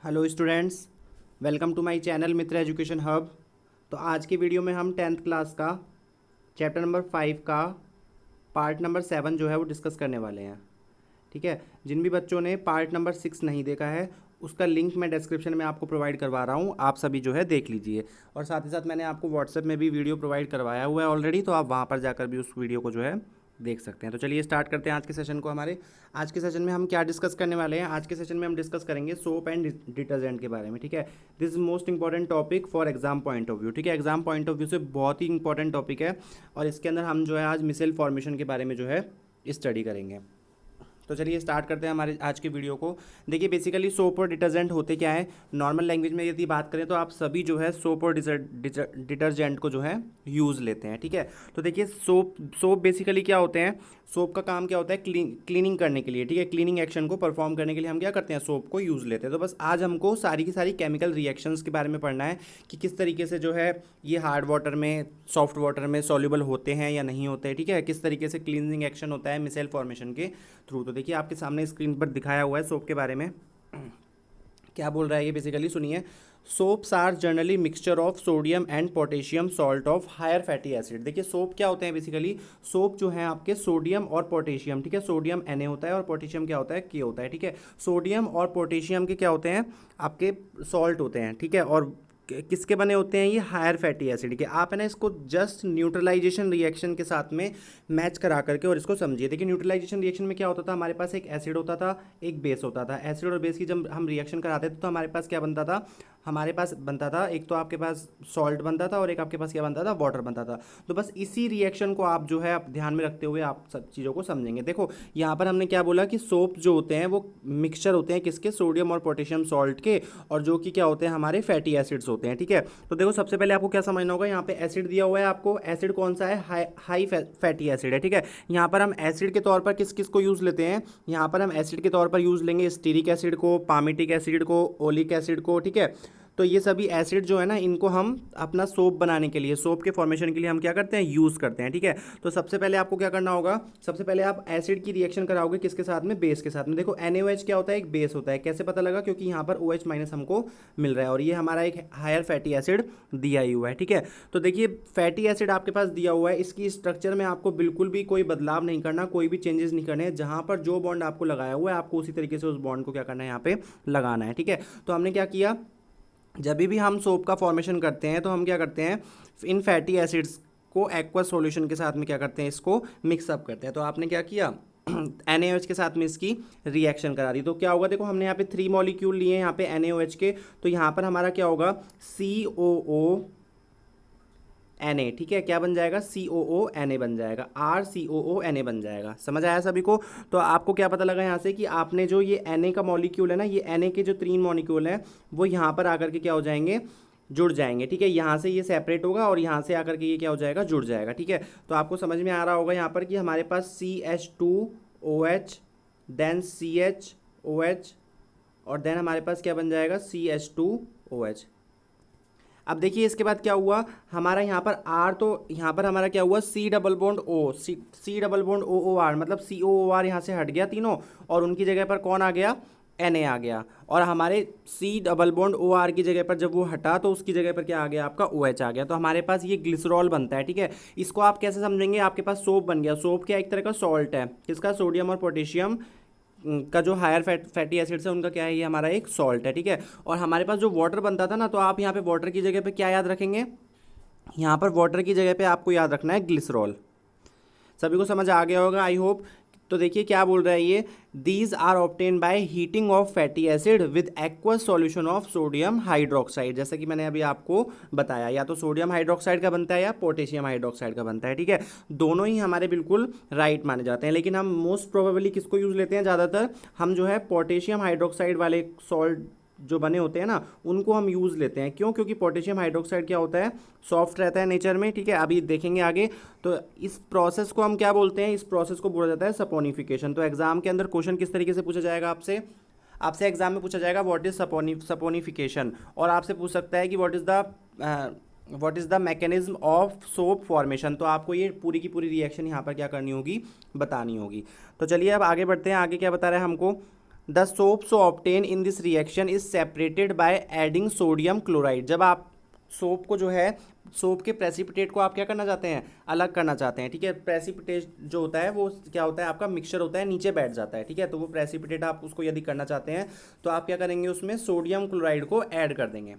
Hello students, welcome to my channel Mitra education hub. तो आज की वीडियो में हम 10th क्लास का चैप्टर नंबर 5 का पार्ट नंबर 7 जो है वो डिस्कस करने वाले हैं। ठीक है, जिन भी बच्चों ने पार्ट नंबर 6 नहीं देखा है उसका लिंक मैं डिस्क्रिप्शन में आपको प्रोवाइड करवा रहा हूँ, आप सभी जो है देख लीजिए। और साथ ही साथ मैंने आपको व्हाट्सएप में भी वीडियो प्रोवाइड करवाया हुआ है ऑलरेडी, तो आप वहाँ पर जाकर भी उस वीडियो को जो है देख सकते हैं। तो चलिए स्टार्ट करते हैं आज के सेशन को। हमारे आज के सेशन में हम क्या डिस्कस करने वाले हैं? आज के सेशन में हम डिस्कस करेंगे सोप एंड डिटर्जेंट के बारे में। ठीक है, this is most important topic for exam point of view. ठीक है, एग्जाम पॉइंट ऑफ व्यू से बहुत ही इंपॉर्टेंट टॉपिक है और इसके अंदर हम जो है आज मिसेल फॉर्मेशन के बारे में जो है स्टडी करेंगे। तो चलिए स्टार्ट करते हैं हमारे आज के वीडियो को। देखिए बेसिकली सोप और डिटर्जेंट होते क्या है, नॉर्मल लैंग्वेज में यदि बात करें तो आप सभी जो है सोप और डिटर्जेंट को जो है यूज़ लेते हैं। ठीक है, तो देखिए सोप बेसिकली क्या होते हैं, सोप का काम क्या होता है, क्लीनिंग करने के लिए। ठीक है, क्लीनिंग एक्शन को परफॉर्म करने के लिए हम क्या करते हैं, सोप को यूज़ लेते हैं। तो बस आज हमको सारी की सारी केमिकल रिएक्शंस के बारे में पढ़ना है कि किस तरीके से जो है ये हार्ड वाटर में, सॉफ्ट वाटर में सॉल्युबल होते हैं या नहीं होते हैं। ठीक है, किस तरीके से क्लींजिंग एक्शन होता है मिसेल फॉर्मेशन के थ्रू। तो देखिए आपके सामने स्क्रीन पर दिखाया हुआ है सोप के बारे में क्या बोल रहा है ये, बेसिकली सुनिए। Soaps are generally mixture of sodium and potassium salt of higher fatty acid. देखिए सोप क्या होते हैं, बेसिकली सोप जो है आपके सोडियम और पोटेशियम, ठीक है, सोडियम Na होता है और पोटेशियम क्या होता है, K होता है। ठीक है, सोडियम और पोटेशियम के क्या होते हैं, आपके सॉल्ट होते हैं। ठीक है, और किसके बने होते हैं ये, हायर फैटी एसिड के। आप है ना इसको जस्ट न्यूट्रलाइजेशन रिएक्शन के साथ में मैच करा करके और इसको समझिए। देखिए न्यूट्रलाइजेशन रिएक्शन में क्या होता था, हमारे पास एक एसिड होता था, एक बेस होता था। एसिड और बेस की जब हम रिएक्शन कराते थे तो हमारे पास क्या बनता था, हमारे पास बनता था एक तो आपके पास सॉल्ट बनता था और एक आपके पास क्या बनता था, वाटर बनता था। तो बस इसी रिएक्शन को आप जो है आप ध्यान में रखते हुए आप सब चीज़ों को समझेंगे। देखो यहाँ पर हमने क्या बोला कि सोप जो होते हैं वो मिक्सचर होते हैं किसके, सोडियम और पोटेशियम सॉल्ट के, और जो कि क्या होते हैं, हमारे फैटी एसिड्स होते हैं। ठीक है, तो देखो सबसे पहले आपको क्या समझना होगा, यहाँ पे एसिड दिया हुआ है आपको, एसिड कौन सा है, हाई फैटी एसिड है। ठीक है, यहाँ पर हम एसिड के तौर पर किस किस को यूज़ लेते हैं, यहाँ पर हम एसिड के तौर पर यूज़ लेंगे स्टीरिक एसिड को, पामिटिक एसिड को, ओलिक एसिड को। ठीक है, तो ये सभी एसिड जो है ना, इनको हम अपना सोप बनाने के लिए, सोप के फॉर्मेशन के लिए हम क्या करते हैं, यूज़ करते हैं। ठीक है, तो सबसे पहले आपको क्या करना होगा, सबसे पहले आप एसिड की रिएक्शन कराओगे किसके साथ में, बेस के साथ में। देखो NaOH क्या होता है, एक बेस होता है। कैसे पता लगा, क्योंकि यहाँ पर OH माइनस हमको मिल रहा है और ये हमारा एक हायर फैटी एसिड दिया ही हुआ है। ठीक है, तो देखिए फैटी एसिड आपके पास दिया हुआ है, इसकी स्ट्रक्चर में आपको बिल्कुल भी कोई बदलाव नहीं करना, कोई भी चेंजेस नहीं करने हैं। जहाँ पर जो बॉन्ड आपको लगाया हुआ है आपको उसी तरीके से उस बॉन्ड को क्या करना है, यहाँ पे लगाना है। ठीक है, तो हमने क्या किया, जब भी हम सोप का फॉर्मेशन करते हैं तो हम क्या करते हैं, इन फैटी एसिड्स को एक्वा सॉल्यूशन के साथ में क्या करते हैं, इसको मिक्सअप करते हैं। तो आपने क्या किया NaOH के साथ में इसकी रिएक्शन करा दी। तो क्या होगा, देखो हमने यहाँ पे 3 मॉलिक्यूल लिए हैं यहाँ पे NaOH के, तो यहाँ पर हमारा क्या होगा, COO Na। ठीक है, क्या बन जाएगा, COO Na बन जाएगा, RCOO Na बन जाएगा। समझ आया सभी को? तो आपको क्या पता लगा यहाँ से कि आपने जो ये Na का मॉलिक्यूल है ना, ये Na के जो 3 मॉलिक्यूल हैं वो यहाँ पर आकर के क्या हो जाएंगे, जुड़ जाएंगे। ठीक है, यहाँ से ये सेपरेट होगा और यहाँ से आकर के ये क्या हो जाएगा, जुड़ जाएगा। ठीक है, तो आपको समझ में आ रहा होगा यहाँ पर कि हमारे पास CH2OH, देन CHOH और देन हमारे पास क्या बन जाएगा, CH2OH। अब देखिए इसके बाद क्या हुआ, हमारा यहाँ पर R, तो यहाँ पर हमारा क्या हुआ, C double bond O, C double bond OOR, मतलब COOR यहाँ से हट गया तीनों और उनकी जगह पर कौन आ गया, Na आ गया। और हमारे C डबल बॉन्ड OR की जगह पर जब वो हटा तो उसकी जगह पर क्या आ गया, आपका OH आ गया। तो हमारे पास ये ग्लिसरॉल बनता है। ठीक है, इसको आप कैसे समझेंगे, आपके पास सोप बन गया। सोप क्या एक तरह का सॉल्ट है, किसका, सोडियम और पोटेशियम का जो हायर फैटी एसिड्स है उनका क्या है, ये हमारा एक सॉल्ट है। ठीक है, और हमारे पास जो वाटर बनता था ना, तो आप यहाँ पे वाटर की जगह पे क्या याद रखेंगे, यहाँ पर वाटर की जगह पे आपको याद रखना है ग्लिसरॉल। सभी को समझ आ गया होगा आई होप। तो देखिए क्या बोल रहा है ये, these are obtain by heating of fatty acid with aqueous solution of sodium hydroxide. जैसा कि मैंने अभी आपको बताया, या तो सोडियम हाइड्रोक्साइड का बनता है या पोटेशियम हाइड्रोक्साइड का बनता है। ठीक है, दोनों ही हमारे बिल्कुल राइट माने जाते हैं, लेकिन हम मोस्ट प्रोबेबली किसको यूज़ लेते हैं, ज़्यादातर हम जो है पोटेशियम हाइड्रोक्साइड वाले सॉल्ट जो बने होते हैं ना उनको हम यूज़ लेते हैं। क्यों? क्योंकि पोटेशियम हाइड्रोक्साइड क्या होता है, सॉफ्ट रहता है नेचर में। ठीक है, अभी देखेंगे आगे। तो इस प्रोसेस को हम क्या बोलते हैं, इस प्रोसेस को बोला जाता है सपोनिफिकेशन। तो एग्जाम के अंदर क्वेश्चन किस तरीके से पूछा जाएगा आपसे, आपसे एग्जाम में पूछा जाएगा व्हाट इज सपोनिफिकेशन, और आपसे पूछ सकता है कि what is the mechanism of soap formation. तो आपको ये पूरी की पूरी रिएक्शन यहाँ पर क्या करनी होगी, बतानी होगी। तो चलिए अब आगे बढ़ते हैं, आगे क्या बता रहा है हमको, the soap so obtain in this reaction is separated by adding sodium chloride. जब आप सोप को जो है, सोप के प्रेसिपिटेट को आप क्या करना चाहते हैं, अलग करना चाहते हैं, ठीक है। प्रेसिपिटेट जो होता है वो क्या होता है, आपका मिक्सचर होता है, नीचे बैठ जाता है, ठीक है। तो वो प्रेसिपिटेट आप उसको यदि करना चाहते हैं तो आप क्या करेंगे, उसमें सोडियम क्लोराइड को ऐड कर देंगे।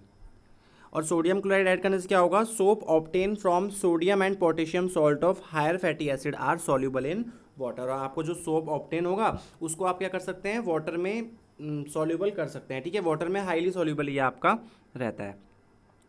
और सोडियम क्लोराइड ऐड करने से क्या होगा, soap obtain from sodium and potassium salt of higher fatty acid are soluble in water. और आपको जो सोप ऑब्टेन होगा उसको आप क्या कर सकते हैं, वाटर में सॉल्युबल कर सकते हैं, ठीक है। वाटर में हाईली सॉल्युबल ये आपका रहता है।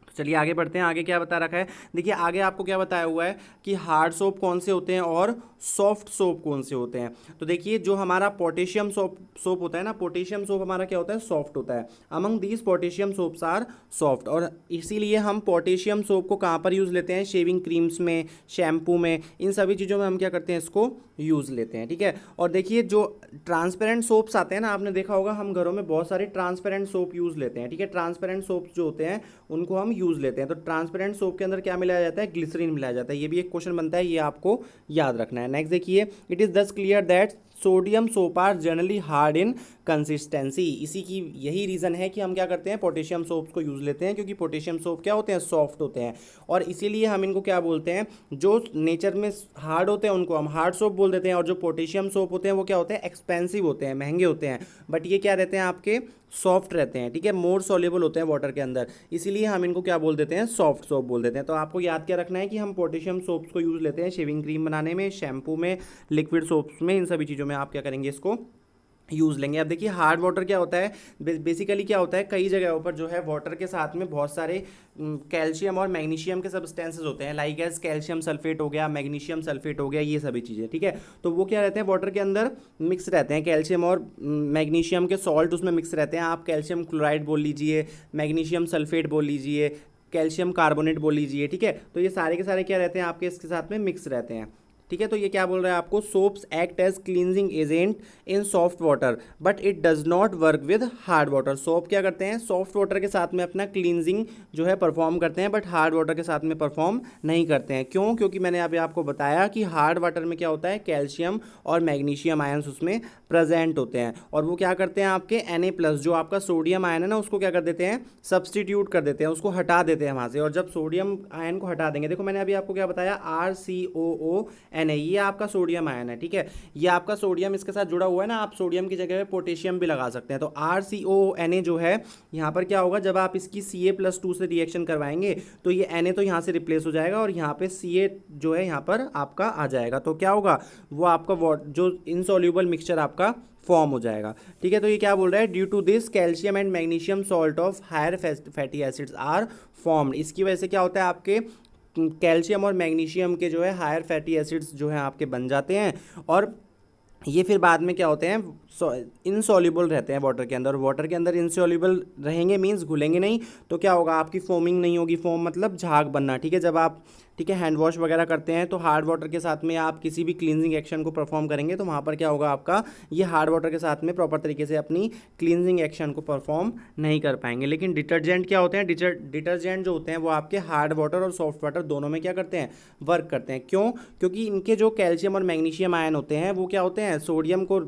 चलिए आगे बढ़ते हैं। आगे क्या बता रखा है, देखिए आगे आपको क्या बताया हुआ है कि हार्ड सोप कौन से होते हैं और सॉफ्ट सोप कौन से होते हैं। तो देखिए जो हमारा पोटेशियम सोप होता है ना, पोटेशियम सोप हमारा क्या होता है, सॉफ्ट होता है। Among these potassium soaps are soft. और इसीलिए हम पोटेशियम सोप को कहाँ पर यूज़ लेते हैं, शेविंग क्रीम्स में, शैम्पू में, इन सभी चीज़ों में हम क्या करते हैं, इसको यूज़ लेते हैं, ठीक है। और देखिए जो ट्रांसपेरेंट सोप्स आते हैं ना, आपने देखा होगा हम घरों में बहुत सारे ट्रांसपेरेंट सोप यूज़ लेते हैं, ठीक है। ट्रांसपेरेंट सोप्स जो होते हैं उनको हम यूज़ लेते हैं। तो ट्रांसपेरेंट सोप के अंदर क्या मिलाया जाता है, ग्लिसरीन मिलाया जाता है। ये भी एक क्वेश्चन बनता है, ये आपको याद रखना है। नेक्स्ट देखिए, it is thus clear that sodium soap are generally hard in consistency. इसी की यही रीज़न है कि हम क्या करते हैं, पोटेशियम सोप्स को यूज़ लेते हैं, क्योंकि पोटेशियम सोप क्या होते हैं, सॉफ्ट होते हैं। और इसीलिए हम इनको क्या बोलते हैं, जो नेचर में हार्ड होते हैं उनको हम हार्ड सोप बोल देते हैं, और जो पोटेशियम सोप होते हैं वो क्या होते हैं, एक्सपेंसिव होते हैं, महंगे होते हैं। बट ये क्या रहते हैं, आपके सॉफ्ट रहते हैं, ठीक है, मोर सॉल्युबल होते हैं वाटर के अंदर, इसीलिए हम इनको क्या बोल देते हैं, सॉफ्ट सोप बोल देते हैं। तो आपको याद क्या रखना है कि हम पोटेशियम सोप्स को यूज़ लेते हैं शेविंग क्रीम बनाने में, शैम्पू में, लिक्विड सोप्स में, इन सभी चीज़ों में आप क्या करेंगे, इसको यूज़ लेंगे। अब देखिए हार्ड वाटर क्या होता है, बेसिकली क्या होता है, कई जगहों पर जो है वाटर के साथ में बहुत सारे कैल्शियम और मैग्नीशियम के सब्सटेंसेस होते हैं, लाइक एज कैल्शियम सल्फेट हो गया, मैग्नीशियम सल्फेट हो गया, ये सभी चीज़ें, ठीक है। तो वो क्या रहते हैं, वाटर के अंदर मिक्स रहते हैं, कैल्शियम और मैग्नीशियम के सॉल्ट उसमें मिक्स रहते हैं। आप कैल्शियम क्लोराइड बोल लीजिए, मैग्नीशियम सल्फेट बोल लीजिए, कैल्शियम कार्बोनेट बोल लीजिए, ठीक है। तो ये सारे के सारे क्या रहते हैं, आपके इसके साथ में मिक्स रहते हैं, ठीक है। तो ये क्या बोल रहा है आपको, soaps act as cleansing agent in soft water but it does not work with hard water. Soap क्या करते हैं, सॉफ्ट वाटर के साथ में अपना क्लींजिंग जो है परफॉर्म करते हैं, बट हार्ड वाटर के साथ में परफॉर्म नहीं करते हैं। क्यों, क्योंकि मैंने अभी आपको बताया कि हार्ड वाटर में क्या होता है, कैल्शियम और मैग्नीशियम आयन्स उसमें प्रेजेंट होते हैं, और वो क्या करते हैं, आपके Na+ जो आपका सोडियम आयन है ना, उसको क्या कर देते हैं, सब्सटीट्यूट कर देते हैं, उसको हटा देते हैं वहाँ से। और जब सोडियम आयन को हटा देंगे, देखो मैंने अभी आपको क्या बताया, RCOO Na, ये आपका सोडियम आयन है, ठीक है। ये आपका सोडियम इसके साथ जुड़ा हुआ है ना, आप सोडियम की जगह पे पोटेशियम भी लगा सकते हैं। तो RCOO Na जो है, यहाँ पर क्या होगा, जब आप इसकी Ca+2 से रिएक्शन करवाएंगे तो ये Na तो यहाँ से रिप्लेस हो जाएगा, और यहाँ पे Ca जो है यहाँ पर आपका आ जाएगा। तो क्या होगा, वो आपका जो इनसॉल्यूबल मिक्सचर आपका फॉर्म हो जाएगा, ठीक है। तो ये क्या बोल रहा है, due to this calcium and magnesium salt of higher fatty acids are formed. इसकी वजह से क्या होता है, आपके कैल्शियम और मैग्नीशियम के जो है हायर फैटी एसिड्स जो है आपके बन जाते हैं, और ये फिर बाद में क्या होते हैं, इनसॉल्युबल रहते हैं वाटर के अंदर। वाटर के अंदर इनसॉल्युबल रहेंगे मींस घुलेंगे नहीं, तो क्या होगा, आपकी फोमिंग नहीं होगी, फोम मतलब झाग बनना, ठीक है। जब आप, ठीक है, हैंड वॉश वगैरह करते हैं तो हार्ड वाटर के साथ में आप किसी भी क्लींजिंग एक्शन को परफॉर्म करेंगे तो वहाँ पर क्या होगा, आपका ये हार्ड वाटर के साथ में प्रॉपर तरीके से अपनी क्लींजिंग एक्शन को परफॉर्म नहीं कर पाएंगे। लेकिन डिटर्जेंट क्या होते हैं, डिटर्जेंट जो होते हैं वो आपके हार्ड वाटर और सॉफ्ट वाटर दोनों में क्या करते हैं, वर्क करते हैं। क्यों, क्योंकि इनके जो कैल्शियम और मैग्नीशियम आयन होते हैं वो क्या होते हैं, सोडियम को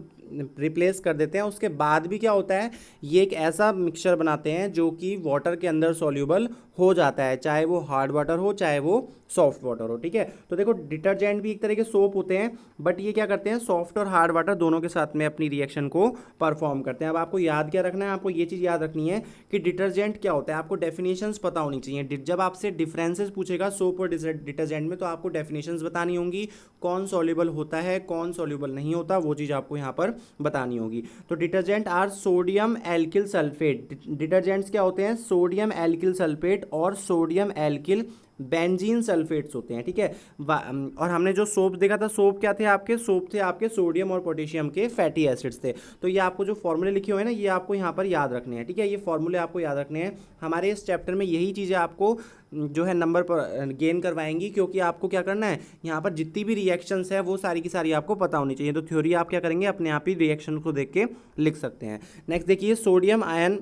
रिप्लेस कर देते हैं। उसके बाद भी क्या होता है, ये एक ऐसा मिक्सचर बनाते हैं जो कि वाटर के अंदर सॉल्यूबल हो जाता है, चाहे वो हार्ड वाटर हो चाहे वो सॉफ्ट वाटर हो, ठीक है। तो देखो डिटर्जेंट भी एक तरह के सोप होते हैं, बट ये क्या करते हैं, सॉफ्ट और हार्ड वाटर दोनों के साथ में अपनी रिएक्शन को परफॉर्म करते हैं। अब आपको याद क्या रखना है, आपको ये चीज़ याद रखनी है कि डिटर्जेंट क्या होता है, आपको डेफिनेशंस पता होनी चाहिए। जब आपसे डिफरेंसेस पूछेगा सोप और डिटर्जेंट में, तो आपको डेफिनेशंस बतानी होंगी, कौन सॉल्युबल होता है कौन सॉल्युबल नहीं होता, वो चीज़ आपको यहाँ पर बतानी होगी। तो detergent are sodium alkyl sulphate. Detergents क्या होते हैं, सोडियम एल्किल सल्फेट और सोडियम एल्किल बेंजीन सल्फेट्स होते हैं, ठीक है। और हमने जो सोप देखा था, सोप क्या थे आपके, सोप थे आपके सोडियम और पोटेशियम के फैटी एसिड्स थे। तो ये आपको जो फॉर्मूले लिखे हुए हैं ना, ये आपको यहाँ पर याद रखने हैं, ठीक है। ये फॉर्मूले आपको याद रखने हैं। हमारे इस चैप्टर में यही चीज़ें आपको जो है नंबर पर गेन करवाएंगी, क्योंकि आपको क्या करना है, यहाँ पर जितनी भी रिएक्शंस है वो सारी की सारी आपको पता होनी चाहिए। तो थ्योरी आप क्या करेंगे, अपने आप ही रिएक्शन को देख के लिख सकते हैं। नेक्स्ट देखिए, sodium ion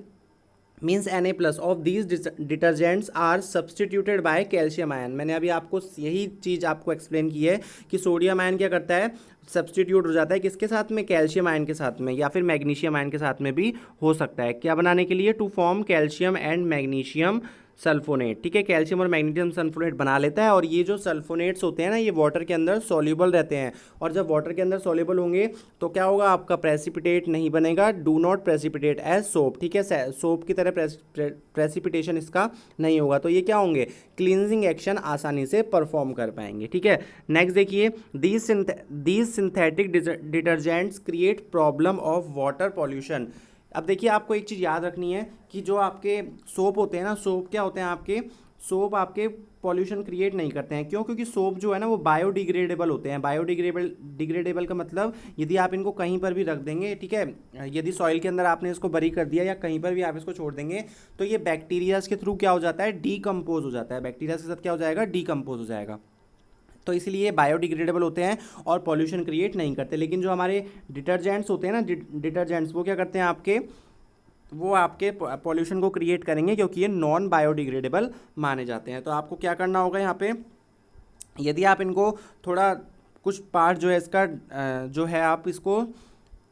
means Na+ of these detergents are substituted by calcium ion. मैंने अभी आपको यही चीज़ आपको एक्सप्लेन की है कि सोडियम आयन क्या करता है, सब्स्टिट्यूट हो जाता है किसके साथ में, कैल्शियम आयन के साथ में, या फिर मैग्नीशियम आयन के साथ में भी हो सकता है। क्या बनाने के लिए, to form calcium and magnesium sulphonate. ठीक है, कैल्शियम और मैग्नीशियम सल्फोनेट बना लेता है। और ये जो सल्फोनेट्स होते हैं ना, ये वाटर के अंदर सॉल्युबल रहते हैं, और जब वाटर के अंदर सॉल्युबल होंगे तो क्या होगा, आपका प्रेसिपिटेट नहीं बनेगा, do not precipitate as soap. ठीक है, सोप की तरह प्रेसिपिटेशन इसका नहीं होगा, तो ये क्या होंगे, क्लींजिंग एक्शन आसानी से परफॉर्म कर पाएंगे। ठीक है, नेक्स्ट देखिए, these synthetic detergents create problem of water pollution. अब देखिए, आपको एक चीज़ याद रखनी है कि जो आपके सोप होते हैं ना, सोप क्या होते हैं आपके, सोप आपके पॉल्यूशन क्रिएट नहीं करते हैं। क्यों, क्योंकि सोप जो है ना वो बायोडिग्रेडेबल होते हैं। डिग्रेडेबल का मतलब, यदि आप इनको कहीं पर भी रख देंगे, ठीक है, यदि सॉइल के अंदर आपने इसको बरी कर दिया या कहीं पर भी आप इसको छोड़ देंगे, तो ये बैक्टीरियाज के थ्रू क्या हो जाता है, डीकम्पोज हो जाता है। बैक्टीरिया के साथ क्या हो जाएगा, डीकम्पोज हो जाएगा। तो इसलिए बायोडिग्रेडेबल होते हैं और पॉल्यूशन क्रिएट नहीं करते। लेकिन जो हमारे डिटर्जेंट्स होते हैं ना, डिटर्जेंट्स, वो क्या करते हैं आपके, वो आपके पॉल्यूशन को क्रिएट करेंगे, क्योंकि ये नॉन बायोडिग्रेडेबल माने जाते हैं। तो आपको क्या करना होगा यहाँ पे, यदि आप इनको थोड़ा कुछ पार्ट जो है इसका जो है, आप इसको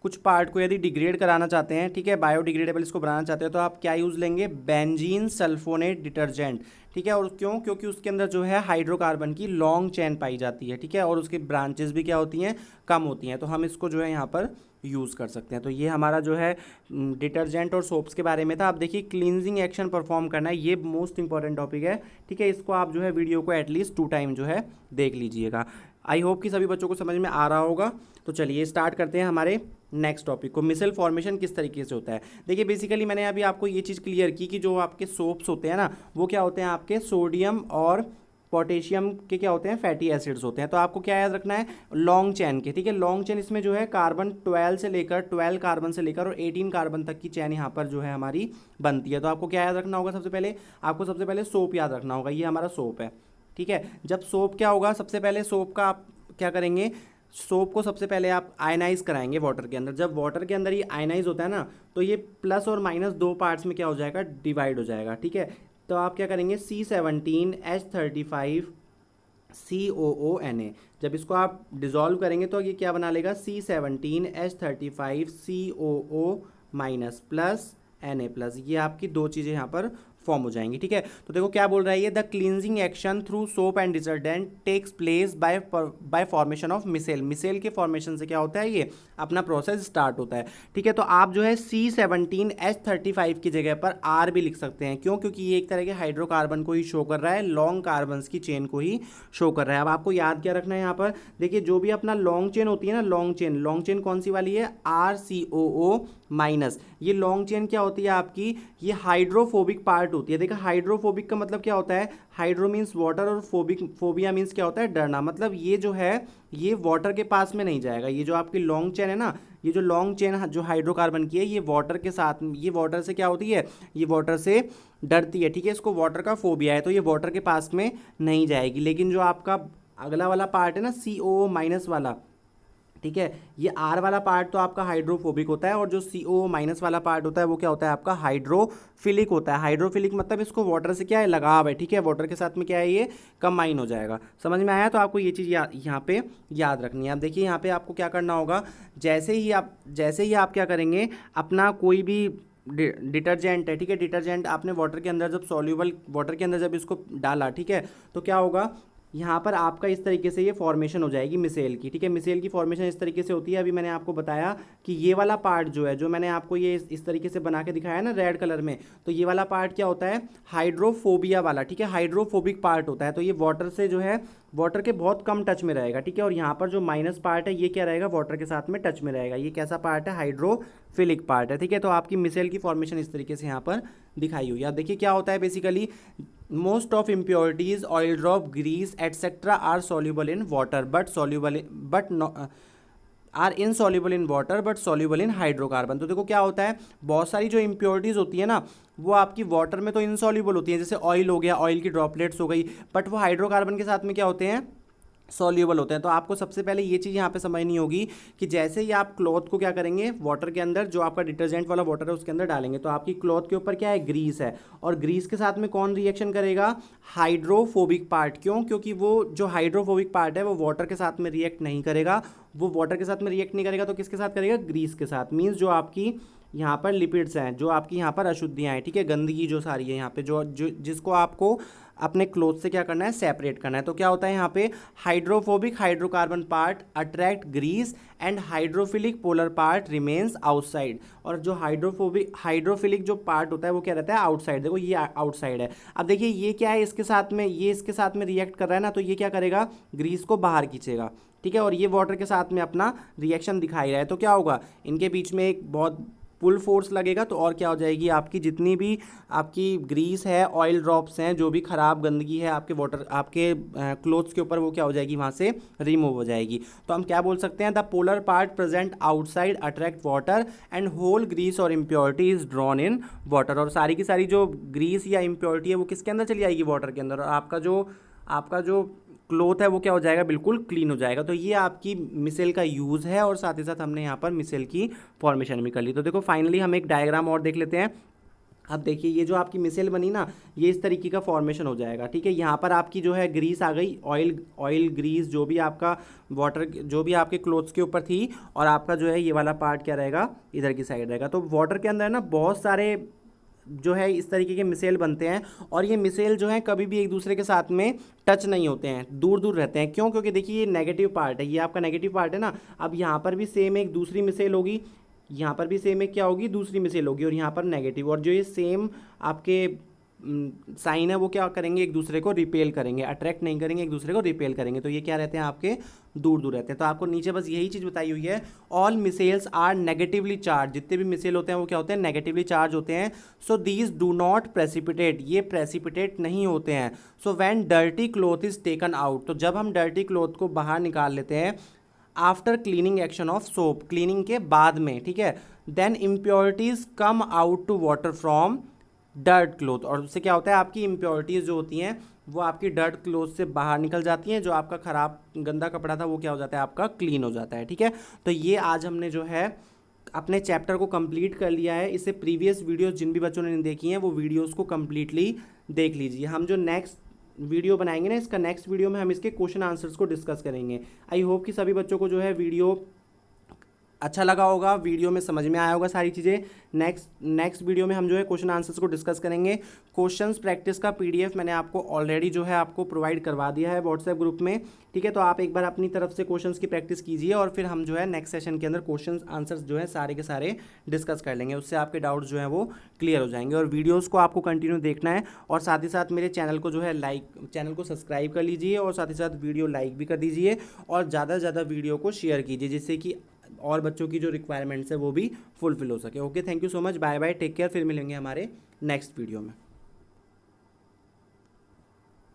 कुछ पार्ट को यदि डिग्रेड कराना चाहते हैं, ठीक है, बायोडिग्रेडेबल इसको बनाना चाहते हैं, तो आप क्या यूज़ लेंगे, बेंजीन सल्फोनेट डिटर्जेंट। ठीक है, और क्यों, क्योंकि उसके अंदर जो है हाइड्रोकार्बन की लॉन्ग चेन पाई जाती है। ठीक है, और उसकी ब्रांचेस भी क्या होती हैं, कम होती हैं, तो हम इसको जो है यहाँ पर यूज़ कर सकते हैं। तो ये हमारा जो है डिटर्जेंट और सोप्स के बारे में था। आप देखिए, क्लींजिंग एक्शन परफॉर्म करना है, ये मोस्ट इंपॉर्टेंट टॉपिक है। ठीक है, इसको आप जो है वीडियो को एटलीस्ट 2 टाइम जो है देख लीजिएगा। आई होप कि सभी बच्चों को समझ में आ रहा होगा। तो चलिए स्टार्ट करते हैं हमारे नेक्स्ट टॉपिक को, मिसल फॉर्मेशन किस तरीके से होता है। देखिए, बेसिकली मैंने अभी आपको ये चीज़ क्लियर की कि जो आपके सोप्स होते हैं ना, वो क्या होते हैं आपके, सोडियम और पोटेशियम के क्या होते हैं, फैटी एसिड्स होते हैं। तो आपको क्या याद रखना है, लॉन्ग चेन के। ठीक है, लॉन्ग चेन, इसमें जो है कार्बन 12 कार्बन से लेकर और 18 कार्बन तक की चेन यहाँ पर जो है हमारी बनती है। तो आपको क्या याद रखना होगा, सबसे पहले आपको सबसे पहले सोप याद रखना होगा, ये हमारा सोप है। ठीक है, जब सोप क्या होगा, सबसे पहले सोप का आप क्या करेंगे, सोप को सबसे पहले आप आयनाइज कराएंगे वाटर के अंदर। जब वाटर के अंदर ये आयनाइज होता है ना, तो ये प्लस और माइनस 2 पार्ट्स में क्या हो जाएगा, डिवाइड हो जाएगा। ठीक है, तो आप क्या करेंगे, C17H35 COONA। जब इसको आप डिज़ोल्व करेंगे तो ये क्या बना लेगा, C17H35 COO minus plus Na+। ये आपकी 2 चीज़ें यहाँ पर फॉर्म हो जाएंगी। ठीक है, तो देखो क्या बोल रहा है ये, the cleansing action through soap and detergent takes place by formation of micelle. Micelle के फॉर्मेशन से क्या होता है, ये अपना प्रोसेस स्टार्ट होता है। ठीक है, तो आप जो है C17H35 की जगह पर R भी लिख सकते हैं। क्यों, क्योंकि ये एक तरह के हाइड्रोकार्बन को ही शो कर रहा है, लॉन्ग कार्बन्स की चेन को ही शो कर रहा है। अब आपको याद क्या रखना है यहाँ पर, देखिए जो भी अपना लॉन्ग चेन होती है ना, लॉन्ग चेन कौन सी वाली है, RCOO माइनस। ये लॉन्ग चेन क्या होती है आपकी, ये हाइड्रोफोबिक पार्ट होती है। देखा, हाइड्रोफोबिक का मतलब क्या होता है, हाइड्रो मीन्स वाटर और फोबिया मीन्स क्या होता है, डरना। मतलब ये जो है ये वाटर के पास में नहीं जाएगा। ये जो आपकी लॉन्ग चेन है ना, ये जो लॉन्ग चेन जो हाइड्रोकार्बन की है, ये वाटर के साथ, ये वाटर से क्या होती है, ये वाटर से डरती है। ठीक है, इसको वाटर का फोबिया है, तो ये वाटर के पास में नहीं जाएगी। लेकिन जो आपका अगला वाला पार्ट है ना, COO माइनस वाला, ठीक है, ये R वाला पार्ट तो आपका हाइड्रोफोबिक होता है, और जो COO माइनस वाला पार्ट होता है वो क्या होता है आपका, हाइड्रोफिलिक होता है। हाइड्रोफिलिक मतलब इसको वाटर से क्या है, लगाव है। ठीक है, वाटर के साथ में क्या है, ये कंबाइन हो जाएगा। समझ में आया, तो आपको ये चीज़ यहाँ पे याद रखनी है। अब देखिए, यहाँ पे आपको क्या करना होगा, जैसे ही आप क्या करेंगे, अपना कोई भी डिटर्जेंट है, ठीक है, डिटर्जेंट आपने वाटर के अंदर जब सॉल्यूबल वाटर के अंदर जब इसको डाला, ठीक है, तो क्या होगा, यहाँ पर आपका इस तरीके से ये फॉर्मेशन हो जाएगी मिसेल की। ठीक है, मिसेल की फॉर्मेशन इस तरीके से होती है। अभी मैंने आपको बताया कि ये वाला पार्ट जो है, जो मैंने आपको ये इस तरीके से बना के दिखाया ना रेड कलर में, तो ये वाला पार्ट क्या होता है, हाइड्रोफोबिया वाला। ठीक है, हाइड्रोफोबिक पार्ट होता है। तो ये वाटर से जो है, वाटर के बहुत कम टच में रहेगा। ठीक है, और यहाँ पर जो माइनस पार्ट है, ये क्या रहेगा, वाटर के साथ में टच में रहेगा। ये कैसा पार्ट है, हाइड्रोफिलिक पार्ट है। ठीक है, तो आपकी मिसेल की फॉर्मेशन इस तरीके से यहाँ पर दिखाई हुई है। अब देखिए क्या होता है, basically most of impurities, oil drop, grease etcetera are soluble in water are insoluble in water but soluble in hydrocarbon. तो देखो क्या होता है, बहुत सारी जो इम्प्योरिटीज़ होती है ना, वो आपकी वाटर में तो इनसॉल्युबल होती हैं, जैसे ऑयल हो गया, ऑयल की ड्रॉपलेट्स हो गई, बट वो हाइड्रोकार्बन के साथ में क्या होते हैं, सॉल्यूबल होते हैं। तो आपको सबसे पहले ये चीज़ यहाँ पे समझनी होगी कि जैसे ही आप क्लॉथ को क्या करेंगे, वाटर के अंदर, जो आपका डिटर्जेंट वाला वाटर है उसके अंदर डालेंगे, तो आपकी क्लॉथ के ऊपर क्या है, ग्रीस है, और ग्रीस के साथ में कौन रिएक्शन करेगा, हाइड्रोफोबिक पार्ट। क्यों? क्योंकि वो जो हाइड्रोफोबिक पार्ट है वो वाटर के साथ में रिएक्ट नहीं करेगा। वो वाटर के साथ में रिएक्ट नहीं करेगा तो किसके साथ करेगा, ग्रीस के साथ। मीन्स जो आपकी यहाँ पर लिपिड्स हैं, जो आपकी यहाँ पर अशुद्धियाँ हैं, ठीक है, गंदगी जो सारी है यहाँ पे, जो जिसको आपको अपने क्लोथ से क्या करना है, सेपरेट करना है। तो क्या होता है यहाँ पे, hydrophobic hydrocarbon part attract grease and hydrophilic polar part remains outside. और जो हाइड्रोफिलिक जो पार्ट होता है वो क्या रहता है, आउटसाइड। देखो ये आउटसाइड है। अब देखिए ये क्या है, इसके साथ में, ये इसके साथ में रिएक्ट कर रहा है ना, तो ये क्या करेगा, ग्रीस को बाहर खींचेगा, ठीक है, और ये वाटर के साथ में अपना रिएक्शन दिखाई रहा है। तो क्या होगा, इनके बीच में एक बहुत पुल फोर्स लगेगा, तो और क्या हो जाएगी, आपकी जितनी भी आपकी ग्रीस है, ऑयल ड्रॉप्स हैं, जो भी खराब गंदगी है आपके वाटर, आपके क्लोथ्स के ऊपर, वो क्या हो जाएगी, वहाँ से रिमूव हो जाएगी। तो हम क्या बोल सकते हैं, the polar part present outside attract water and whole grease और impurity is drawn in water. और सारी की सारी जो ग्रीस या इम्प्योरिटी है वो किसके अंदर चली जाएगी, वाटर के अंदर, और आपका जो क्लोथ है वो क्या हो जाएगा, बिल्कुल क्लीन हो जाएगा। तो ये आपकी मिसेल का यूज़ है, और साथ ही साथ हमने यहाँ पर मिसेल की फॉर्मेशन भी कर ली। तो देखो फाइनली हम एक डायग्राम और देख लेते हैं। अब देखिए ये जो आपकी मिसेल बनी ना, ये इस तरीके का फॉर्मेशन हो जाएगा, ठीक है। यहाँ पर आपकी जो है ग्रीस आ गई, ऑयल ग्रीस, जो भी आपका वाटर, जो भी आपके क्लोथ्स के ऊपर थी, और आपका जो है ये वाला पार्ट क्या रहेगा, इधर की साइड रहेगा। तो वाटर के अंदर ना बहुत सारे जो है इस तरीके के मिसेल बनते हैं, और ये मिसेल जो है कभी भी एक दूसरे के साथ में टच नहीं होते हैं, दूर दूर रहते हैं। क्यों? क्योंकि देखिए ये नेगेटिव पार्ट है, ये आपका नेगेटिव पार्ट है ना। अब यहाँ पर भी सेम एक दूसरी मिसेल होगी, यहाँ पर भी सेम एक क्या होगी, दूसरी मिसेल होगी, और यहाँ पर नेगेटिव, और जो ये सेम आपके साइन है वो क्या करेंगे, एक दूसरे को रिपेल करेंगे, अट्रैक्ट नहीं करेंगे, एक दूसरे को रिपेल करेंगे। तो ये क्या रहते हैं, आपके दूर दूर रहते हैं। तो आपको नीचे बस यही चीज़ बताई हुई है, all micelles are negatively charge. जितने भी मिसेल होते हैं वो क्या होते हैं, नेगेटिवली चार्ज होते हैं। So these do not precipitate, ये प्रेसिपिटेट नहीं होते हैं। So when dirty cloth is taken out, तो जब हम डर्टी क्लोथ को बाहर निकाल लेते हैं, after cleaning action of soap, cleaning के बाद में, ठीक है, then impurities come out to water from dirt cloth. और उससे क्या होता है, आपकी इम्प्योरिटीज़ जो होती हैं वो आपकी डर्ट क्लोथ से बाहर निकल जाती हैं, जो आपका ख़राब गंदा कपड़ा था वो क्या हो जाता है, आपका क्लीन हो जाता है, ठीक है। तो ये आज हमने जो है अपने चैप्टर को कंप्लीट कर लिया है। इससे प्रीवियस वीडियोस जिन भी बच्चों ने नहीं देखी हैं वो वीडियोस को कम्प्लीटली देख लीजिए। हम जो नेक्स्ट वीडियो बनाएंगे ना, इसका नेक्स्ट वीडियो में हम इसके क्वेश्चन आंसर्स को डिस्कस करेंगे। आई होप कि सभी बच्चों को जो है वीडियो अच्छा लगा होगा, वीडियो में समझ में आया होगा सारी चीज़ें। नेक्स्ट वीडियो में हम जो है क्वेश्चन आंसर्स को डिस्कस करेंगे। क्वेश्चंस प्रैक्टिस का पीडीएफ मैंने आपको ऑलरेडी जो है आपको प्रोवाइड करवा दिया है व्हाट्सएप ग्रुप में, ठीक है। तो आप एक बार अपनी तरफ से क्वेश्चंस की प्रैक्टिस कीजिए, और फिर हम जो है नेक्स्ट सेशन के अंदर क्वेश्चन आंसर्स जो है सारे के सारे डिस्कस कर लेंगे। उससे आपके डाउट्स जो हैं वो क्लियर हो जाएंगे। और वीडियोज़ को आपको कंटिन्यू देखना है, और साथ ही साथ मेरे चैनल को जो है चैनल को सब्सक्राइब कर लीजिए, और साथ ही साथ वीडियो लाइक भी कर दीजिए, और ज़्यादा से ज़्यादा वीडियो को शेयर कीजिए, जिससे कि और बच्चों की जो रिक्वायरमेंट्स है वो भी फुलफिल हो सके। Okay, thank you so much, bye bye, take care. फिर मिलेंगे हमारे नेक्स्ट वीडियो में।